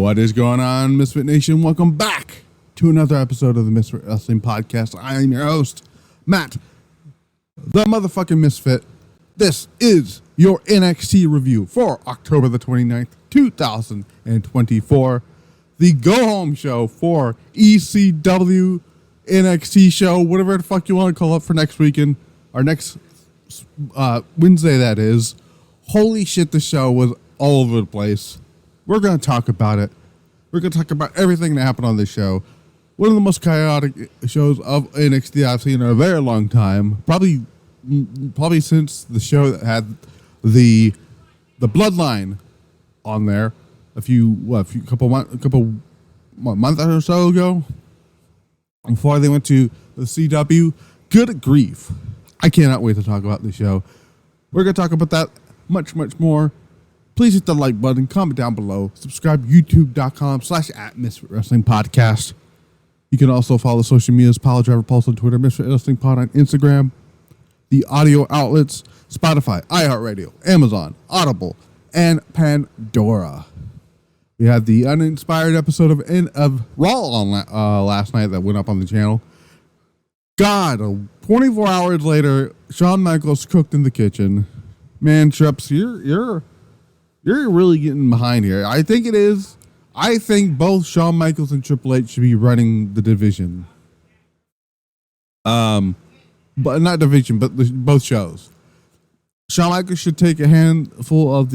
What is going on, Misfit Nation? Welcome back to another episode of the Misfit Wrestling Podcast. I am your host, Matt, the motherfucking Misfit. This is your NXT review for October the 29th, 2024. The go-home show for ECW NXT show, whatever the fuck you want to call it for next weekend, or next Wednesday, that is. Holy shit, the show was all over the place. We're going to talk about it. We're going to talk about everything that happened on this show. One of the most chaotic shows of NXT I've seen in a very long time. Probably since the show that had the Bloodline on there a couple months or so ago, before they went to the CW. Good grief. I cannot wait to talk about the show. We're going to talk about that much more. Please hit the like button, comment down below, subscribe youtube.com/@MisfitWrestlingPodcast. You can also follow the social medias, Pile Driver Pulse on Twitter, Misfit Wrestling Pod on Instagram, the audio outlets, Spotify, iHeartRadio, Amazon, Audible, and Pandora. We had the uninspired episode of Raw on last night that went up on the channel. God, 24 hours later, Shawn Michaels cooked in the kitchen. Man, Trips, you're really getting behind here. I think it is. I think both Shawn Michaels and Triple H should be running the division. But not division, but both shows. Shawn Michaels should take a handful of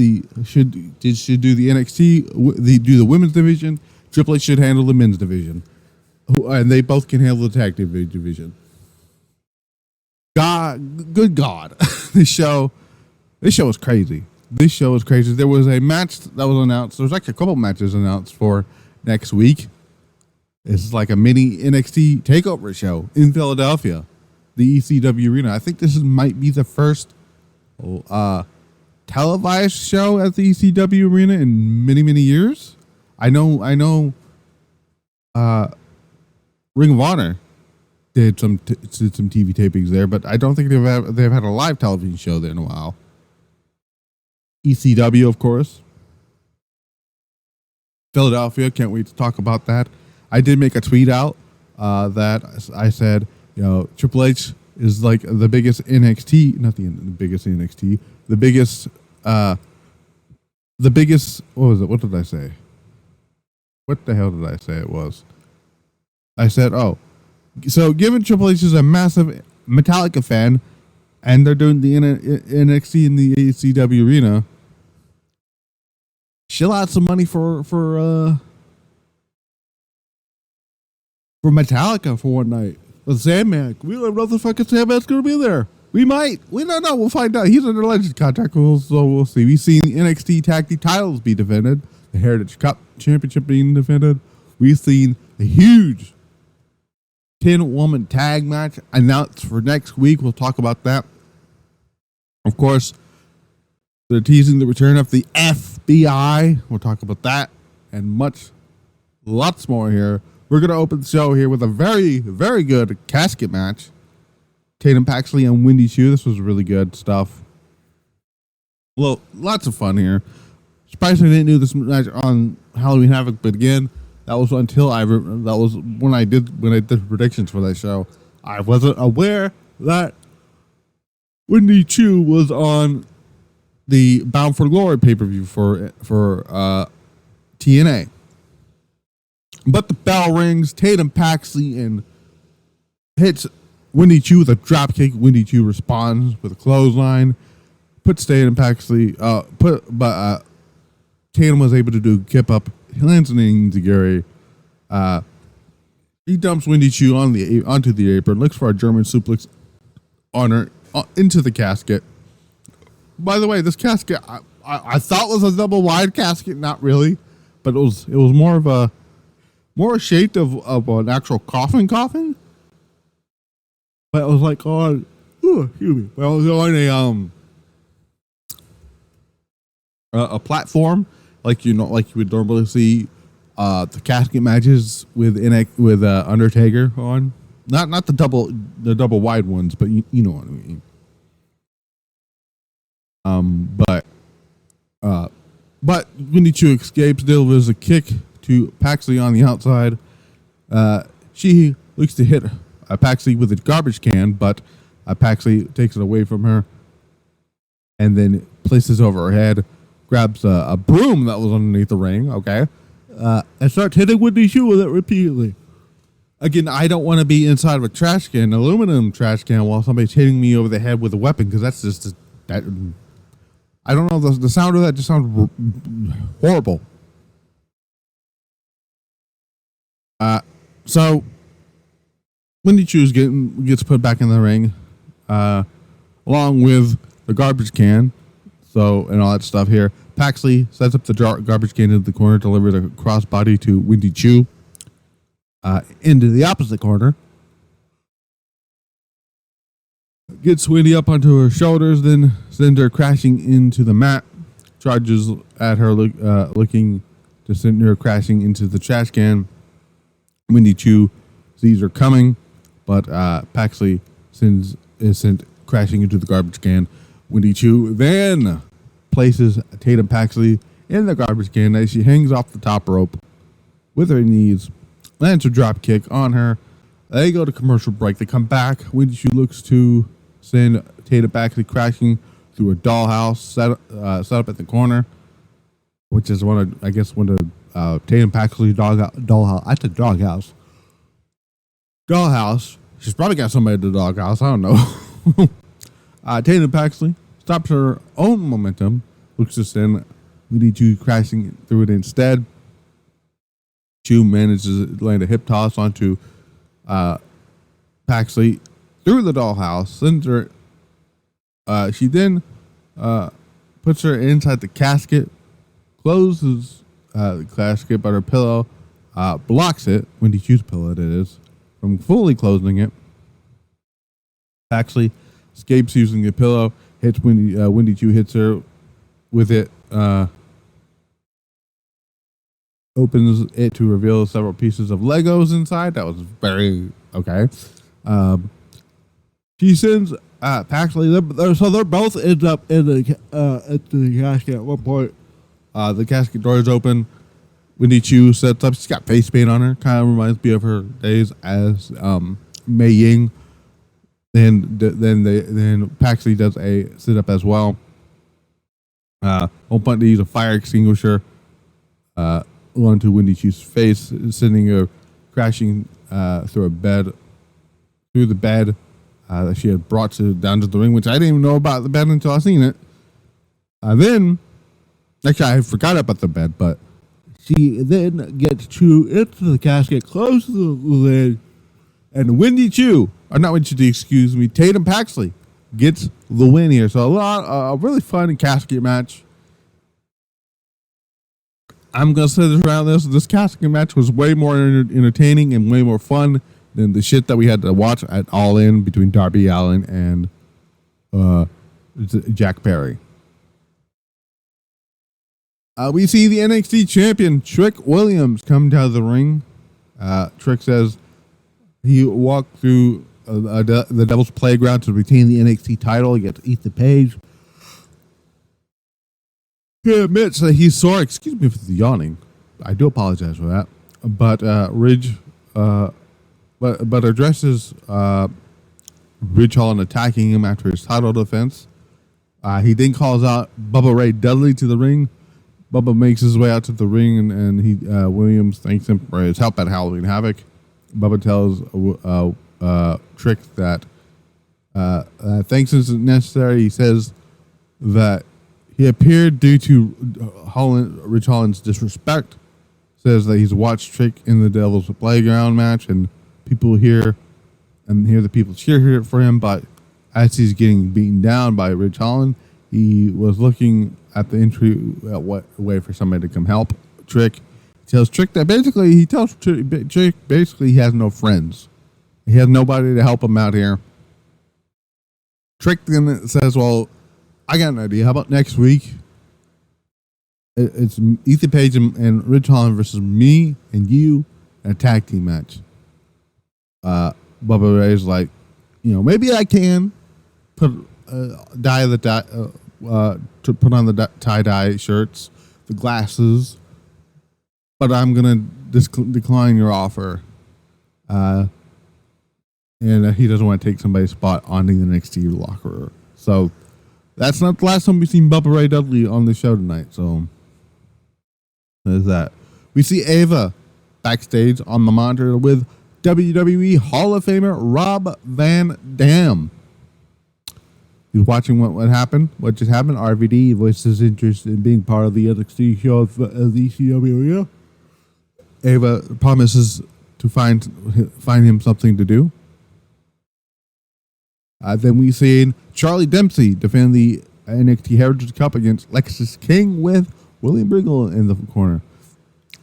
should do the NXT, do the women's division. Triple H should handle the men's division, and they both can handle the tag division. Good God, this show was crazy. This show was crazy. There was a match that was announced. There's like a couple matches announced for next week. It's like a mini NXT takeover show in Philadelphia, the ECW Arena. I think this might be the first televised show at the ECW Arena in many years. I know. Ring of Honor did some TV tapings there, but I don't think they've had a live television show there in a while. ECW, of course. Philadelphia, can't wait to talk about that. I did make a tweet out that I said, Triple H is like the biggest NXT, not the biggest NXT, the biggest, what was it? What did I say? What the hell did I say it was? I said, so given Triple H is a massive Metallica fan, and they're doing the NXT in the ECW Arena, she'll add some money for Metallica for one night. But Sandman, we don't know if the fucking Sandman's going to be there. We might. We don't know. We'll find out. He's under legend contract, so we'll see. We've seen the NXT Tag Titles be defended, the Heritage Cup Championship being defended. We've seen the huge 10-woman tag match announced for next week. We'll talk about that. Of course, they're teasing the return of the FBI. We'll talk about that and lots more here. We're going to open the show here with a very, very good casket match. Tatum, Paxley, and Wendy Choo. This was really good stuff. Well, lots of fun here. Surprised I didn't do this match on Halloween Havoc, but again, that was when I did predictions for that show. I wasn't aware that Wendy Choo was on the Bound for Glory pay-per-view for TNA. But the bell rings, Tatum, Paxley, and hits Wendy Choo with a dropkick. Wendy Choo responds with a clothesline. Puts Tatum, Paxley, Tatum was able to do kip up, lands an enziguri. He dumps Wendy Choo onto the apron, looks for a German suplex on her into the casket. By the way, this casket I thought was a double wide casket, not really, but it was more shaped of an actual coffin. But it was like on excuse me. Well, it was on a platform like you would normally see the casket matches with Undertaker on. Not the double wide ones, but you know what I mean. But Wendy Choo escapes, delivers a kick to Paxley on the outside. She looks to hit Paxley with a garbage can, but Paxley takes it away from her and then places over her head, grabs a broom that was underneath the ring, and starts hitting Wendy Choo with it repeatedly. Again, I don't want to be inside of a trash can, aluminum trash can, while somebody's hitting me over the head with a weapon, because that's just that. I don't know, the sound of that just sounds horrible. So Wendy Choo gets put back in the ring, along with the garbage can, and all that stuff here. Paxley sets up the garbage can into the corner, delivers a crossbody to Wendy Choo into the opposite corner. Gets Wendy up onto her shoulders, then sends her crashing into the mat. Charges at her, looking to send her crashing into the trash can. Wendy Choo sees her coming, but Paxley is sent crashing into the garbage can. Wendy Choo then places Tatum Paxley in the garbage can as she hangs off the top rope with her knees, lands a drop kick on her. They go to commercial break. They come back. Wendy Choo looks to send Tatum Paxley crashing through a dollhouse set up at the corner, which is one of Tatum Paxley's dollhouse. I said doghouse. Dollhouse. She's probably got somebody at the doghouse. I don't know. Tatum Paxley stops her own momentum, looks to send Wendy Choo crashing through it instead. Choo manages to land a hip toss onto Paxley through the dollhouse. Sends her. She then puts her inside the casket, closes the casket, but her pillow blocks it. Wendy Choo's pillow, it is, from fully closing it. Paxley escapes using the pillow, hits Wendy Choo hits her with it, opens it to reveal several pieces of Legos inside. That was very okay. She sends Paxley, so they're both end up in the casket at one point. The casket door is open. Wendy Choo sets up. She's got face paint on her. Kind of reminds me of her days as Mei Ying. Then Paxley does a sit up as well. Whole bunch to use a fire extinguisher onto Wendy Choo's face, sending her crashing through the bed that she had brought down to the ring, which I didn't even know about the bed until I seen it. Then, actually, I forgot about the bed, but she then gets Choo into the casket, closes the lid, and Wendy Choo, or not Wendy Choo, excuse me, Tatum Paxley gets the win here. So a really fun casket match. I'm going to say this around this casket match was way more entertaining and way more fun than the shit that we had to watch at All In between Darby Allin and Jack Perry. We see the NXT champion, Trick Williams, come down the ring. Trick says he walked through the Devil's Playground to retain the NXT title against Ethan Page. He admits that he's sore. Excuse me for the yawning. I do apologize for that. But Ridge, but addresses Ridge Holland attacking him after his title defense. He then calls out Bubba Ray Dudley to the ring. Bubba makes his way out to the ring, and he Williams thanks him for his help at Halloween Havoc. Bubba tells Trick that thanks isn't necessary. He says that he appeared due to Rich Holland's disrespect. Says that he's watched Trick in the Devil's Playground match, and people hear the people cheer for him. But as he's getting beaten down by Rich Holland, he was looking at the entry way for somebody to come help Trick. He tells Trick that Trick he has no friends. He has nobody to help him out here. Trick then says, well, I got an idea. How about next week? It's Ethan Page and Rich Holland versus me and you in a tag team match. Bubba Ray's like, maybe I can put to put on the tie-dye shirts, the glasses, but I'm gonna decline your offer. And he doesn't want to take somebody's spot on the NXT locker. So that's not the last time we've seen Bubba Ray Dudley on the show tonight. So there's that. We see Ava backstage on the monitor with WWE Hall of Famer Rob Van Dam. He's watching what happened, what just happened. RVD voices interest in being part of the NXT show of the ECW Arena. Ava promises to find him something to do. Then we seen Charlie Dempsey defend the NXT Heritage Cup against Lexis King with William Regal in the corner.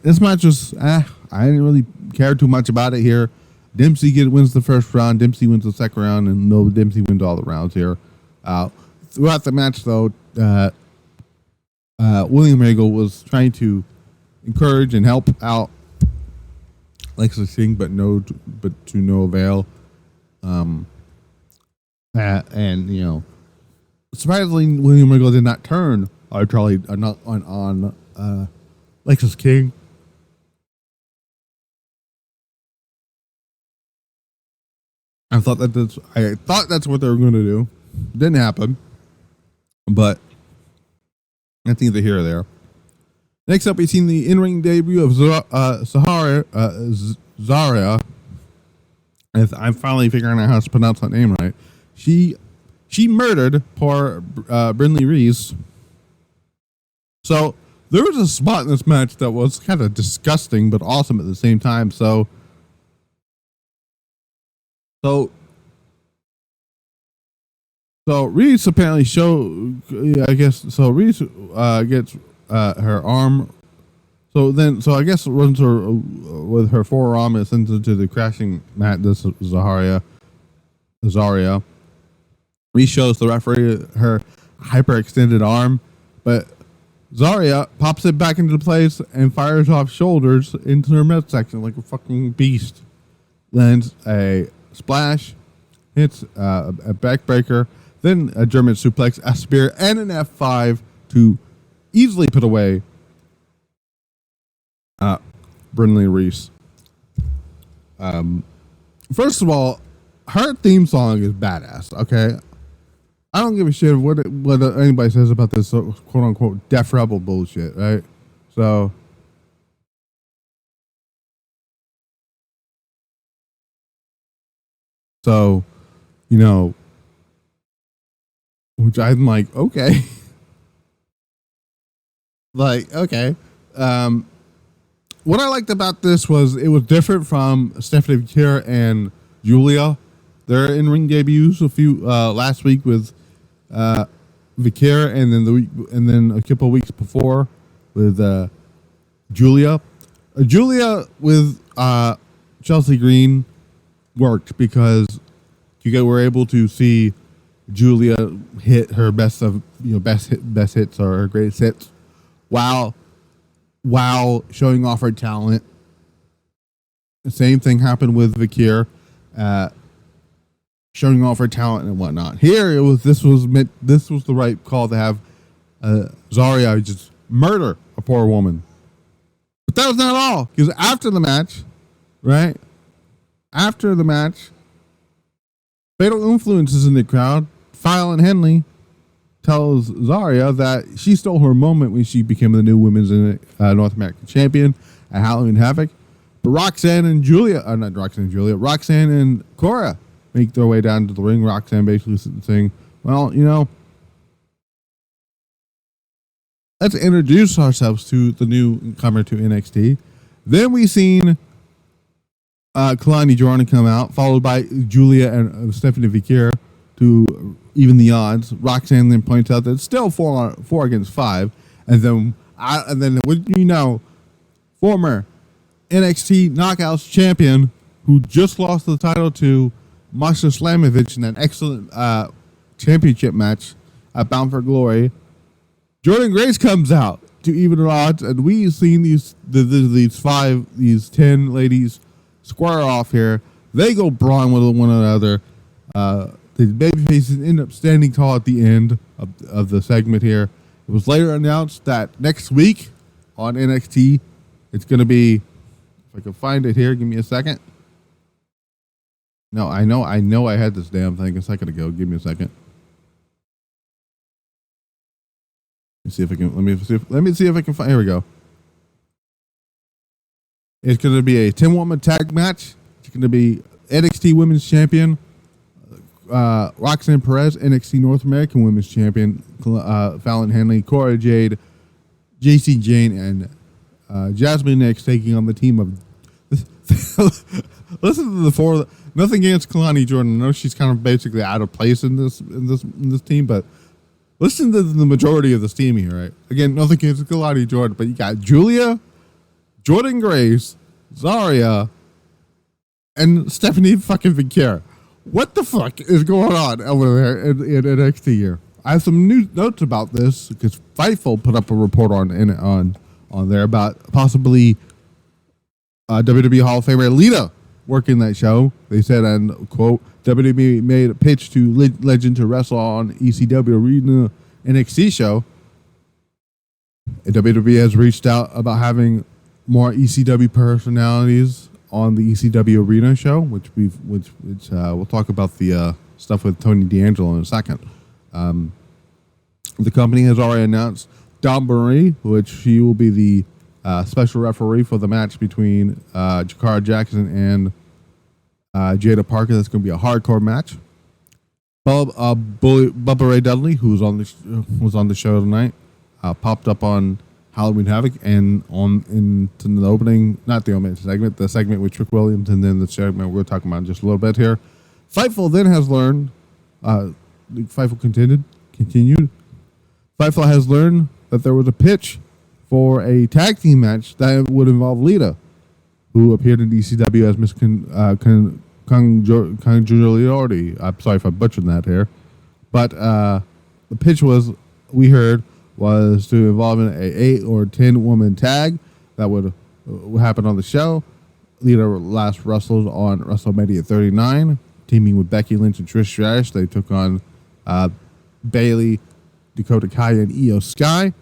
This match was, I didn't really care too much about it here. Dempsey wins the first round, Dempsey wins the second round, and no, Dempsey wins all the rounds here. Throughout the match, though, William Regal was trying to encourage and help out Lexis King, but to no avail. And you know, surprisingly, William Regal did not turn Charlie on Lexis King. I thought that's what they were going to do. Didn't happen, but that's neither here or there. Next up, we've seen the in-ring debut of Zaria. I'm finally figuring out how to pronounce that name right. She murdered poor Brinley Reece. So there was a spot in this match that was kind of disgusting but awesome at the same time. So Reece apparently Reece gets her arm. So I guess runs her with her forearm and sends it to the crashing mat. This is Zaria. Reece shows the referee her hyperextended arm, but Zaria pops it back into place and fires off shoulders into her midsection like a fucking beast. Lands a splash, hits a backbreaker, then a German suplex, a spear, and an F5 to easily put away Brinley Reece. First of all, her theme song is badass. Okay, I don't give a shit what anybody says about this quote unquote Def Rebel bullshit, right? So you know, which I'm like, okay. Like, okay. What I liked about this was it was different from Stephanie Victor and Julia. Their in-ring debuts last week with Victor, and then a couple of weeks before with Julia. Julia with Chelsea Green worked because you were able to see Julia hit her best hits or her greatest hits while showing off her talent. The same thing happened with Victor, showing off her talent and whatnot. Here this was the right call to have Zaria just murder a poor woman. But that was not all, because after the match, Fatal Influences in the crowd, Fallon Henley tells Zaria that she stole her moment when she became the new Women's North American Champion at Halloween Havoc. But Roxanne and Cora make their way down to the ring. Roxanne basically saying, well, you know, let's introduce ourselves to the newcomer to NXT. Then we seen Kalani Jordynne come out, followed by Julia and Stephanie Victor to even the odds. Roxanne then points out that it's still 4 against 5, and then you know, former NXT Knockouts champion who just lost the title to Masha Slamovich in an excellent championship match at Bound for Glory. Jordynne Grace comes out to even the odds, and we've seen these 10 ladies square off here. They go brawn with one another. The babyfaces end up standing tall at the end of the segment here. It was later announced that next week on NXT, It's going to be, if I can find it here, give me a second. No, I know I had this damn thing a second ago. Give me a second. Let me see if I can, let me see if I can find, here we go. It's going to be a 10-woman tag match. It's going to be NXT Women's Champion, Roxanne Perez, NXT North American Women's Champion, Fallon Henley, Cora Jade, JC Jane, and Jasmine Nix taking on the team of. Listen to the four. Nothing against Kalani Jordynne. I know she's kind of basically out of place in this team, but listen to the majority of this team here. Right? Again, nothing against Kalani Jordynne, but you got Julia, Jordynne Grace, Zaria, and Stephanie fucking Vicaire. What the fuck is going on over there in NXT here? I have some new notes about this because Fightful put up a report on there about possibly WWE Hall of Famer Lita working that show. They said, and quote, WWE made a pitch to Legend to wrestle on ECW Arena NXT show. And WWE has reached out about having more ECW personalities on the ECW Arena show, which we'll talk about the stuff with Tony D'Angelo in a second. The company has already announced Dawn Marie, which she will be the special referee for the match between Jakara Jackson and Jada Parker. That's going to be a hardcore match. Bubba Ray Dudley, who was on the show tonight, popped up on Halloween Havoc and into the opening, not the opening segment, the segment with Trick Williams, and then the segment we're talking about in just a little bit here. Fightful then has learned, Fightful continued. Fightful has learned that there was a pitch for a tag team match that would involve Lita, who appeared in ECW as Miss Congeniality. I'm sorry if I butchered that here. But the pitch was to involve an 8 or 10 woman tag that would happen on the show. Lita last wrestled on WrestleMania 39, teaming with Becky Lynch and Trish Stratus. They took on Bayley, Dakota Kai, and Io Sky.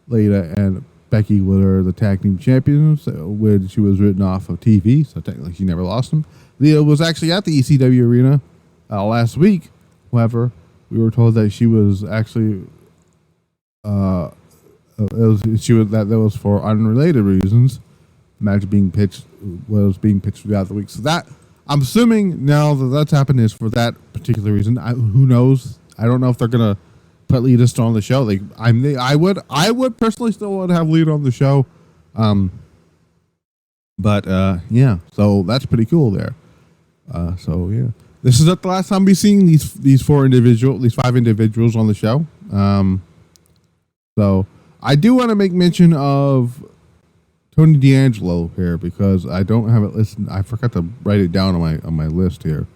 Lita and Becky were the tag team champions when she was written off of TV, so technically she never lost them. Lita was actually at the ECW Arena last week. However, we were told that she was actually that was for unrelated reasons. The match was being pitched throughout the week. So that, I'm assuming now that that's happened is for that particular reason. Who knows? I don't know if they're gonna put Lita still on the show. I would personally still want to have Lita on the show. Yeah, so that's pretty cool there. So yeah, this is not the last time we've seen these 5 individuals on the show. So I do want to make mention of Tony D'Angelo here because I don't have it listed. I forgot to write it down on my list here.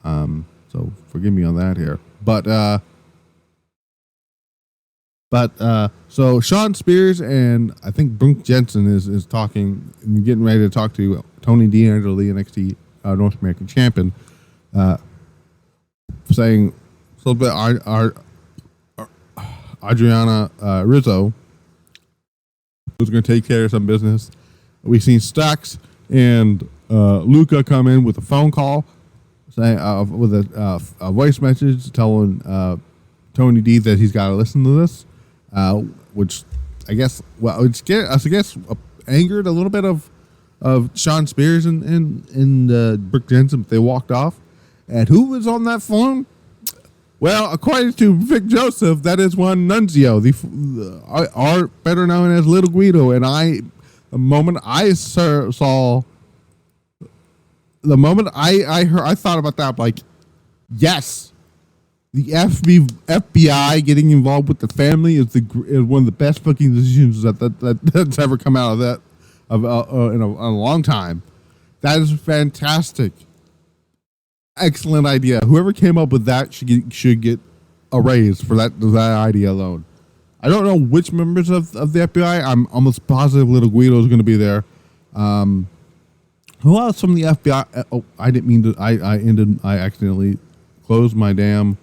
So forgive me on that here. So Sean Spears and I think Brooke Jensen is talking and getting ready to talk to Tony D'Angelo, the NXT North American champion, saying so. But Adriana Rizzo was going to take care of some business. We've seen Stax and Luca come in with a phone call, saying with a voice message telling Tony D that he's got to listen to this, which I guess angered a little bit of Sean Spears and Brooke Jensen. They walked off, and who was on that phone? Well, according to Vic Joseph, that is one Nunzio, the better known as Little Guido. And the moment I thought about that, I'm like, yes, the FBI getting involved with the family is one of the best fucking decisions that's ever come out of that in a long time. That is fantastic. Excellent idea. Whoever came up with that should get a raise for that idea alone. I don't know which members of the FBI. I'm almost positive Little Guido is going to be there. Who else from the FBI? Oh, I didn't mean to. I accidentally closed my damn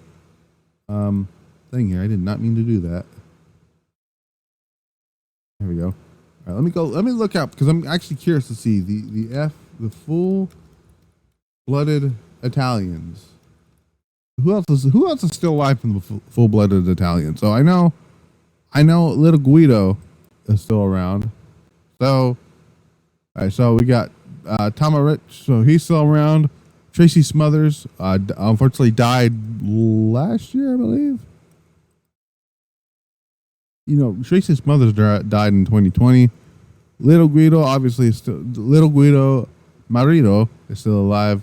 thing here. I did not mean to do that. There we go. All right, let me go. Let me look up because I'm actually curious to see the full-blooded Italians. Who else is still alive from the full-blooded Italians? So I know Little Guido is still around. So, all right. So we got Tama Rich. So he's still around. Tracy Smothers unfortunately died last year, I believe. Tracy Smothers died in 2020. Little Guido obviously is still. Little Guido Marito is still alive.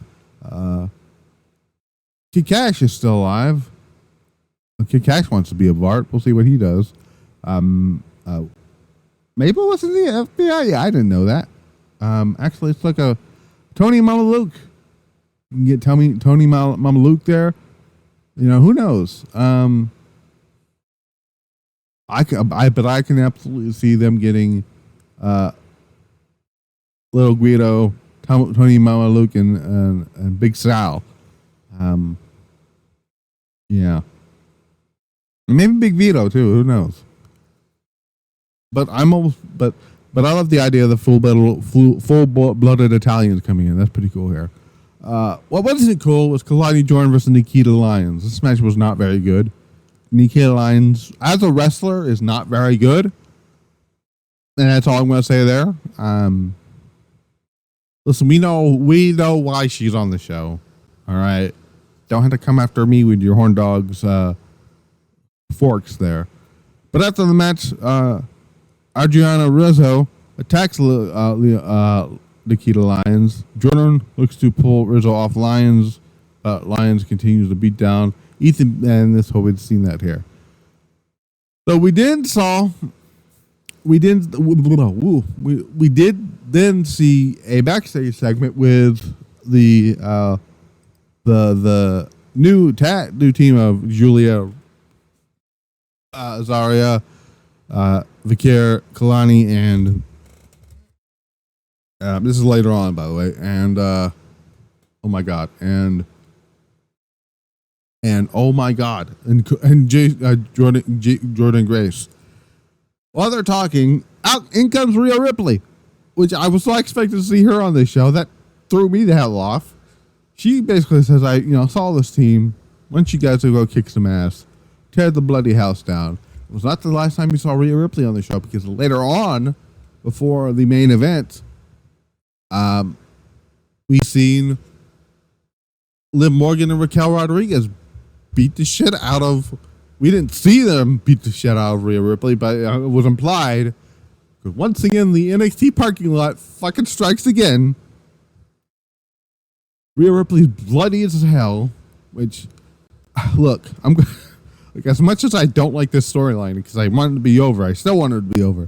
Kikash is still alive. Kikash wants to be a Bart. We'll see what he does. Mabel was in the FBI. Yeah, I didn't know that. Actually, it's like a Tony Mamaluke. You can get Tony Mamaluke there. Who knows? I can absolutely see them getting Little Guido, Tony Mamaluke, and Big Sal. Yeah. Maybe Big Vito too. Who knows? But I love the idea of the full-blooded Italians coming in. That's pretty cool here. What wasn't cool was Kalani Jordan versus Nikita Lyons. This match was not very good. Nikita Lyons, as a wrestler, is not very good. And that's all I'm going to say there. Listen, we know why she's on the show. All right. Don't have to come after me with your horn dogs forks there. But after the match, Adriana Rizzo attacks Nikita Lyons. Jordan looks to pull Rizzo off Lyons. Lyons continues to beat down Ethan, and this whole we've seen that here. So we did then see a backstage segment with the new team of Julia, Zaria, Vikir, Kalani, and this is later on, by the way, and oh my god, and oh my god, and Jordynne Grace. While they're talking, in comes Rhea Ripley, which I was so expected to see her on this show. That threw me the hell off. She basically says, I saw this team. Why don't you guys go kick some ass, tear the bloody house down. It was not the last time you saw Rhea Ripley on the show, because later on, before the main event, we seen Liv Morgan and Raquel Rodriguez beat the shit out of. We didn't see them beat the shit out of Rhea Ripley, but it was implied. Because once again, the NXT parking lot fucking strikes again. Rhea Ripley's bloody as hell. Which, look, like, as much as I don't like this storyline because I want it to be over, I still want it to be over.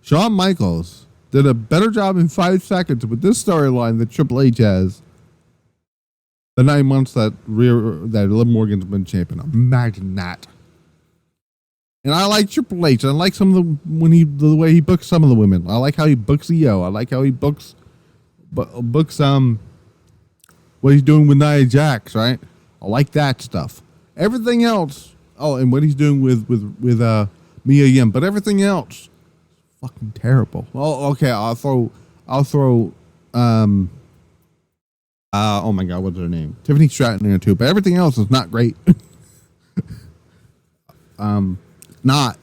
Shawn Michaels did a better job in 5 seconds with this storyline that Triple H has. The 9 months that Liv Morgan's been champion. Imagine that. And I like Triple H. I like some of the way he books some of the women. I like how he books EO. I like how he books what he's doing with Nia Jax, right? I like that stuff. Everything else. Oh, and what he's doing with Mia Yim, but everything else, fucking terrible. Oh, okay. I'll throw. Oh my god, what's her name? Tiffany Stratton in there too, but everything else is not great. Not.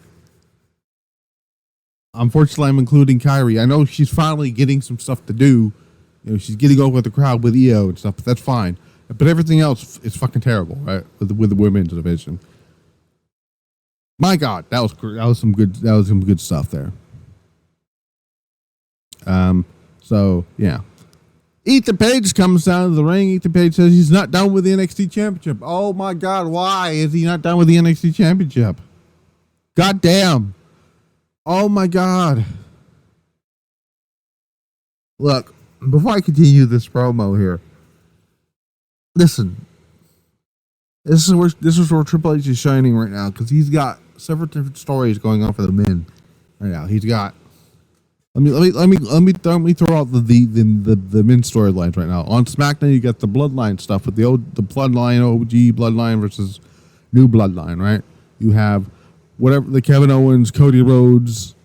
Unfortunately, I'm including Kyrie. I know she's finally getting some stuff to do. She's getting over the crowd with EO and stuff, but that's fine. But everything else is fucking terrible, right? With the women's division. My God, that was some good stuff there. So yeah. Ethan Page comes down to the ring. Ethan Page says he's not done with the NXT Championship. Oh my God, why is he not done with the NXT Championship? God damn. Oh my God. Look, before I continue this promo here, listen. This is where Triple H is shining right now, because he's got several different stories going on for the men right now. He's got. Let me throw out the men storylines right now. On SmackDown, you got the Bloodline stuff with the Bloodline OG Bloodline versus New Bloodline, right? You have whatever the Kevin Owens, Cody Rhodes,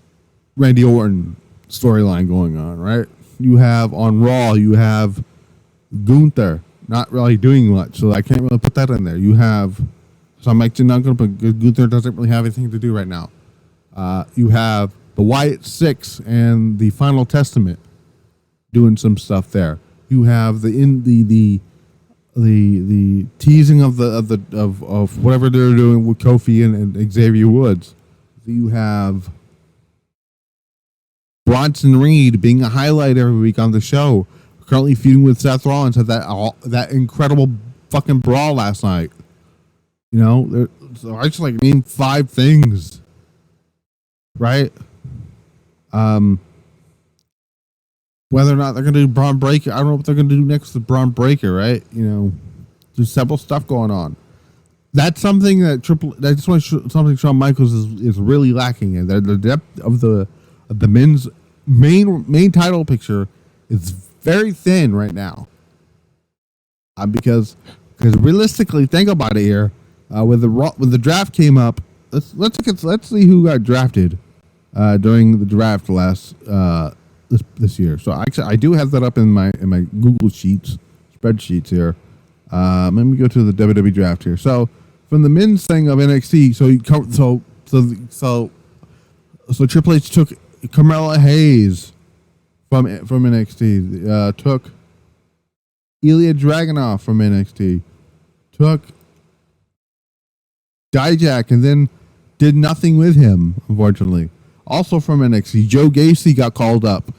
Randy Orton storyline going on, right? You have on Raw, you have Gunther not really doing much, so I can't really put that in there. You have, so I'm actually not going to put, Gunther doesn't really have anything to do right now. You have the Wyatt Six and the Final Testament doing some stuff there. You have the teasing of whatever they're doing with Kofi and Xavier Woods. You have Bronson Reed being a highlight every week on the show. Currently feuding with Seth Rollins at that incredible fucking brawl last night. You know, so I just like name 5 things, right? Whether or not they're gonna do Braun Breaker, I don't know what they're gonna do next with Braun Breaker, right? You know, there's several stuff going on. That's something that something Shawn Michaels is really lacking in. The depth of the men's main title picture is very thin right now. Because realistically, think about it here. When the draft came up, let's see who got drafted during the draft this year. So actually, I do have that up in my Google spreadsheets here. Let me go to the WWE draft here. So from the men's thing of NXT, so Triple H took Carmella Hayes from NXT, took Ilya Dragunov from NXT, took Dijak, and then did nothing with him, unfortunately. Also from NXT, Joe Gacy got called up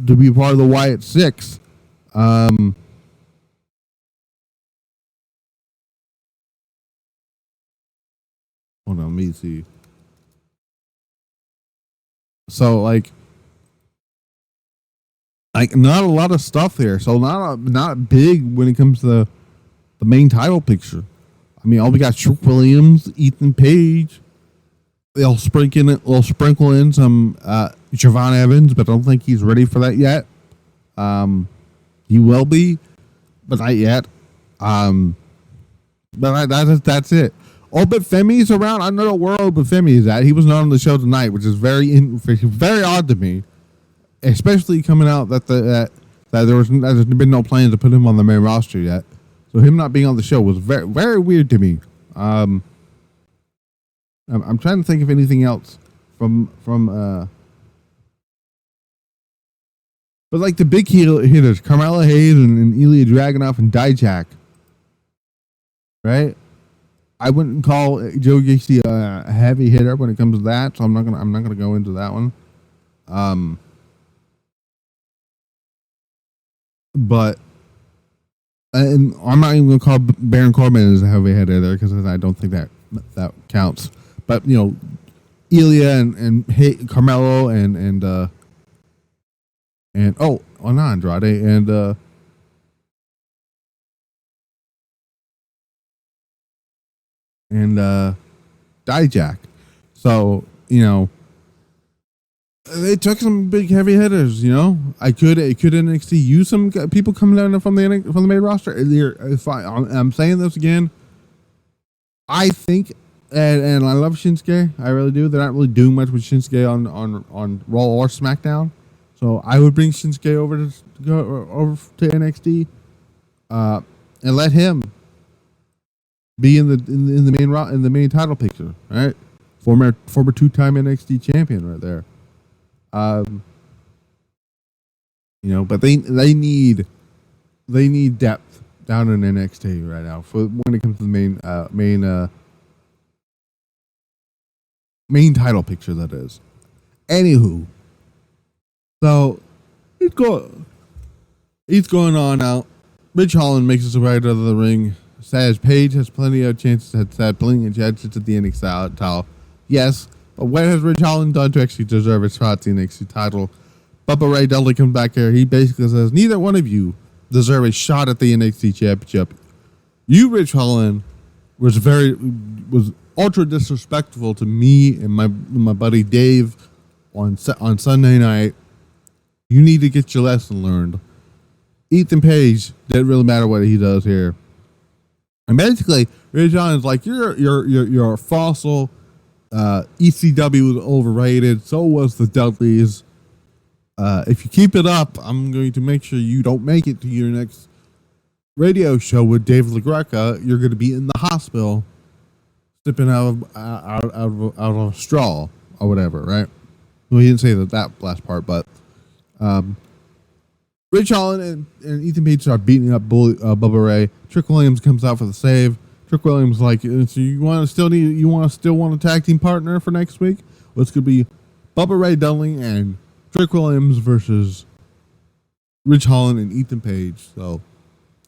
to be part of the Wyatt Six. Hold on, let me see. So like not a lot of stuff here. So not big when it comes to the main title picture. I mean, all we got Trick Williams, Ethan Page. They'll sprinkle in some Javon Evans, but I don't think he's ready for that yet. He will be, but not yet. But that's it. Obit Femi's around. I don't know where Obit Femi is at. He was not on the show tonight, which is very odd to me, especially coming out that there's been no plans to put him on the main roster yet. So him not being on the show was very, very weird to me. I'm trying to think of anything else from but like the big hitters, Carmella Hayes and Ilya Dragunov and Dijak, right? I wouldn't call Joe Gacy a heavy hitter when it comes to that, so I'm not gonna go into that one. But and I'm not even gonna call Baron Corbin as a heavy hitter there because I don't think that counts. But you know, Ilya and Carmelo and not Andrade and Dijak. So you know, they took some big heavy hitters. You know, I could NXT use some people coming down from the main roster. I'm saying this again. I think. And I love Shinsuke. I really do. They're not really doing much with Shinsuke on Raw or SmackDown. So I would bring Shinsuke over to NXT, and let him be in the main title picture. Right, former 2-time NXT champion right there. You know, but they need depth down in NXT right now for when it comes to the main title picture, that is. Anywho, so he's going on out. Ridge Holland makes his way out of the ring. Says Paige has plenty of chances at the NXT title. Yes, but what has Ridge Holland done to actually deserve a shot at the NXT title? Bubba Ray Dudley comes back here. He basically says, neither one of you deserve a shot at the NXT championship. You, Ridge Holland, was ultra disrespectful to me and my buddy Dave on Sunday night. You need to get your lesson learned. Ethan Page, didn't really matter what he does here. And basically, Ridge Holland's like, you're a fossil. ECW was overrated. So was the Dudleys. If you keep it up, I'm going to make sure you don't make it to your next radio show with Dave LaGreca. You're going to be in the hospital, sipping out of a straw or whatever, right? Well, he didn't say that last part, but Rich Holland and Ethan Page start beating up Bubba Ray. Trick Williams comes out for the save. Trick Williams like, so you want to still want a tag team partner for next week? Well, it's going to be Bubba Ray Dudley and Trick Williams versus Rich Holland and Ethan Page. So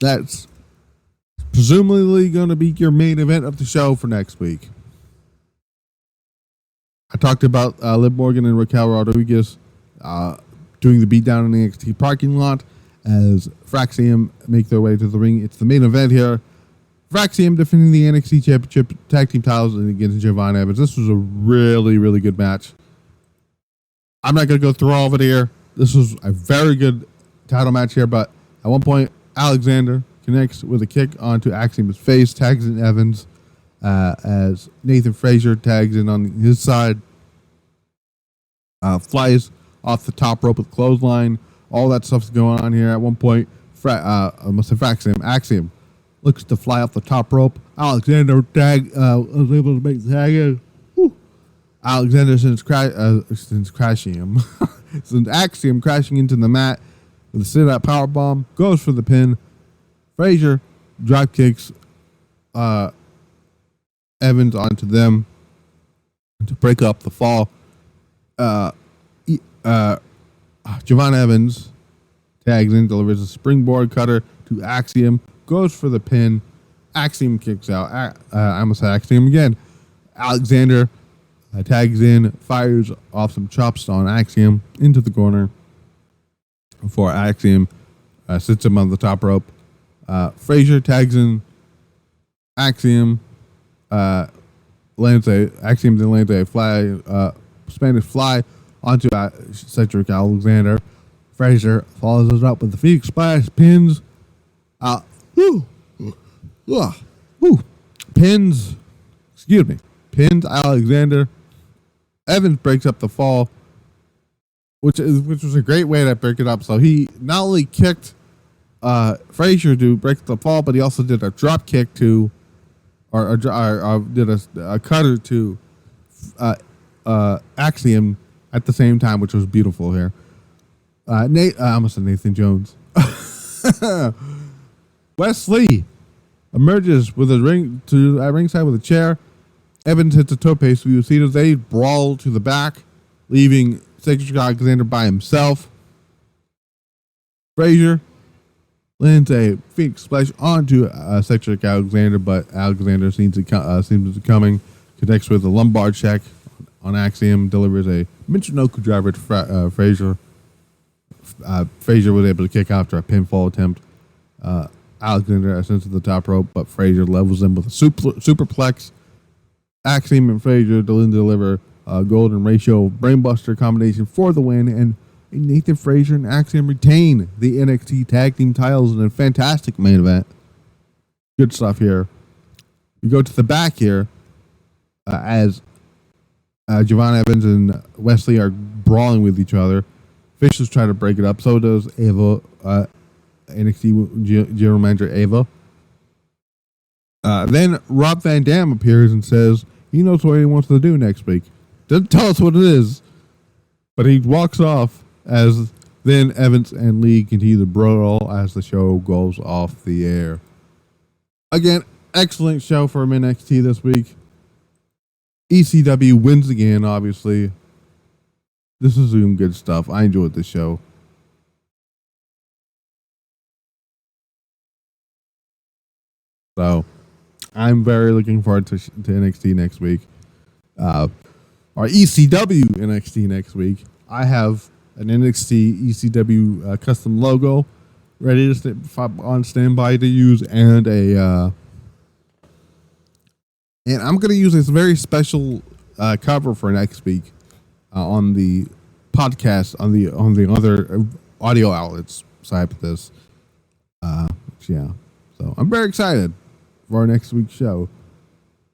that's presumably going to be your main event of the show for next week. I talked about Liv Morgan and Raquel Rodriguez doing the beatdown in the NXT parking lot as Fraxiom make their way to the ring. It's the main event here. Fraxiom defending the NXT Championship Tag Team titles against Jordynne Evans. This was a really, really good match. I'm not going to go through all of it here. This was a very good title match here, but at one point, Alexander connects with a kick onto Axiom's face, tags in Evans as Nathan Frazier tags in on his side, flies off the top rope with clothesline. All that stuff's going on here. At one point, Axiom looks to fly off the top rope. Alexander was able to make the tag in. Alexander sends Crashium. Sends Axiom crashing into the mat with a sit-up powerbomb. Goes for the pin. Frazier drop kicks Evans onto them to break up the fall. Jordynne Evans tags in, delivers a springboard cutter to Axiom. Goes for the pin. Axiom kicks out. I almost said Axiom again. Alexander tags in, fires off some chops on Axiom into the corner before Axiom sits him on the top rope. Frazier tags in Axiom. Axiom then lands a Spanish fly onto Cedric Alexander. Frazier follows us up with the Phoenix Splash, pins. Pins Alexander. Evans breaks up the fall, which was a great way to break it up. So he not only kicked Frazier to break the fall, but he also did a drop kick to, or did a cutter to Axiom at the same time, which was beautiful here. I almost said Nathan Jones. Wesley emerges with a ringside with a chair. Evans hits a tope suicida. They brawl to the back, leaving Cedric Alexander by himself. Frazier lands a Phoenix Splash onto Cedric Alexander, but Alexander seems to be coming. Connects with a lumbar check on Axiom. Delivers a Michinoku driver to Frazier. Frazier was able to kick after a pinfall attempt. Alexander ascends to the top rope, but Frazier levels him with a superplex. Axiom and Frazier deliver a golden ratio brainbuster combination for the win, and Nathan Frazier and Axiom retain the NXT Tag Team titles in a fantastic main event. Good stuff here. We go to the back here as Jordynne Evans and Wesley are brawling with each other. Fish is trying to break it up. So does Ava, NXT General Manager Ava. Then Rob Van Dam appears and says he knows what he wants to do next week. Doesn't tell us what it is, but he walks off as then Evans and Lee continue to brawl as the show goes off the air. Again, excellent show from NXT this week. ECW wins again, obviously. This is some good stuff. I enjoyed the show. So, I'm very looking forward to NXT next week. Our ECW NXT next week. I have an NXT ECW custom logo ready to on standby to use, and I'm going to use this very special cover for next week on the podcast on the other audio outlets side of this. So I'm very excited for our next week's show.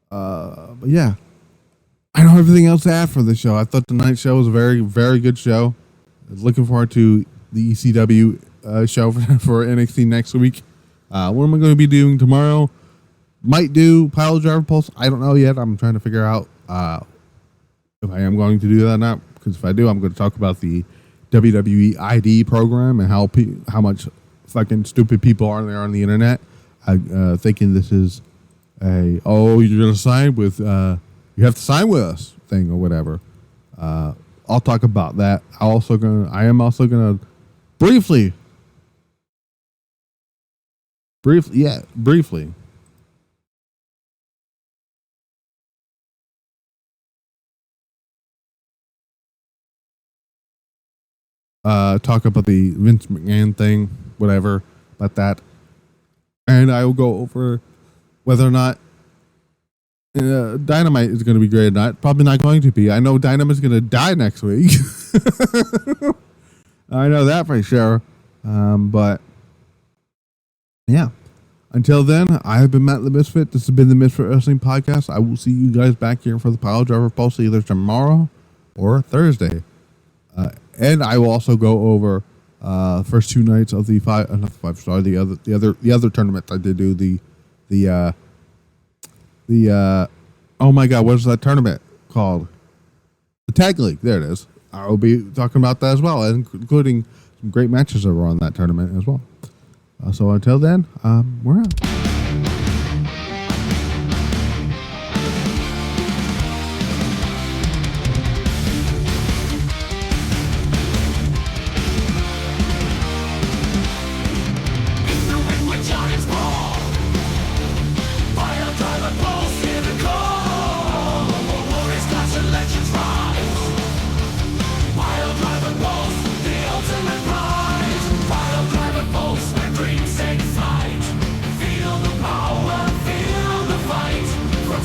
But yeah, I don't have everything else to add for the show. I thought tonight's show was a very, very good show. Looking forward to the ECW show for NXT next week. What am I going to be doing tomorrow? Might do Pile Driver Pulse. I don't know yet. I'm trying to figure out if I am going to do that or not. Because if I do, I'm going to talk about the WWE ID program and how much fucking stupid people are there on the internet, thinking this is you're going to sign with, you have to sign with us thing or whatever. I'll talk about that. I am also gonna briefly talk about the Vince McMahon thing, whatever about that, and I will go over whether or not Dynamite is going to be great or not. Probably not going to be. I know Dynamite's going to die next week. I know that for sure. But yeah. Until then, I have been Matt the Misfit. This has been the Misfit Wrestling Podcast. I will see you guys back here for the Pile Driver Pulse either tomorrow or Thursday. And I will also go over first two nights of the the other tournament I did do oh my god, what is that tournament called? The Tag League. There it is. I will be talking about that as well, including some great matches that were on that tournament as well. So until then, we're out.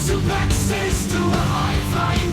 Suplex to a high flying